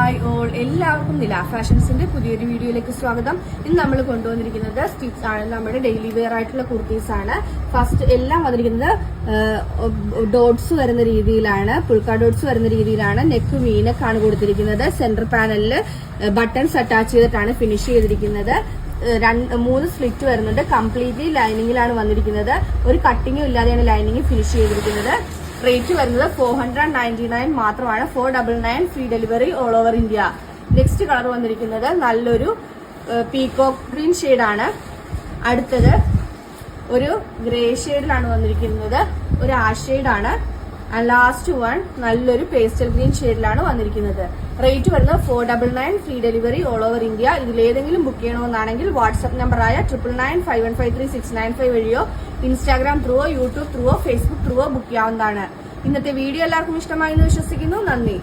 Hi all, എല്ലാവർക്കും നില ഫാഷൻസിന്റെ പുതിയൊരു വീഡിയോയിലേക്ക് സ്വാഗതം. ഇന്ന് നമ്മൾ കൊണ്ടുവന്നിരിക്കുന്നത് സ്റ്റിച്ച് ആണ്, നമ്മുടെ ഡെയിലി വെയർ ആയിട്ടുള്ള കുർത്തീസ് ആണ്. ഫസ്റ്റ് എല്ലാം വന്നിരിക്കുന്നത് ഡോട്ട്സ് വരുന്ന രീതിയിലാണ്, പുൾക്ക ഡോട്ട്സ് വരുന്ന രീതിയിലാണ്. നെക്ക് വീനക്കാണ് കൊടുത്തിരിക്കുന്നത്. സെന്റർ പാനലിൽ ബട്ടൺസ് അറ്റാച്ച് ചെയ്തിട്ടാണ് ഫിനിഷ് ചെയ്തിരിക്കുന്നത്. 3 സ്ലിറ്റ് വരുന്നുണ്ട്. കംപ്ലീറ്റ്ലി ലൈനിങ്ങിലാണ് വന്നിരിക്കുന്നത്. ഒരു കട്ടിങ്ങും ഇല്ലാതെയാണ് ലൈനിങ് ഫിനിഷ് ചെയ്തിരിക്കുന്നത്. റേറ്റ് വരുന്നത് 499 മാത്രമാണ്. 499 free delivery all over India. Next colour വന്നിരിക്കുന്നത് നല്ലൊരു പീകോക്ക് ഗ്രീൻ ഷെയ്ഡാണ്. അടുത്തത് ഒരു ഗ്രേ ഷെയ്ഡിലാണ് വന്നിരിക്കുന്നത്. ഒരു ആഷ് ഷെയ്ഡാണ്. ലാസ്റ്റ് വൺ നല്ലൊരു പേസ്റ്റൽ ഗ്രീൻ ഷെയ്ഡിലാണ് വന്നിരിക്കുന്നത്. റേറ്റ് വരുന്നത് 499 free delivery all over India. ഇതിലേതെങ്കിലും ബുക്ക് ചെയ്യണമെന്നാണെങ്കിൽ വാട്സ്ആപ്പ് നമ്പറായ 9995153695 വഴിയോ ഇൻസ്റ്റാഗ്രാം ത്രൂവോ യൂട്യൂബ് ത്രൂവോ ഫേസ്ബുക്ക് ത്രൂവോ ബുക്ക് ചെയ്യാവുന്നതാണ്. ഇന്നത്തെ വീഡിയോ എല്ലാവർക്കും ഇഷ്ടമായി എന്ന് വിശ്വസിക്കുന്നു. നന്ദി.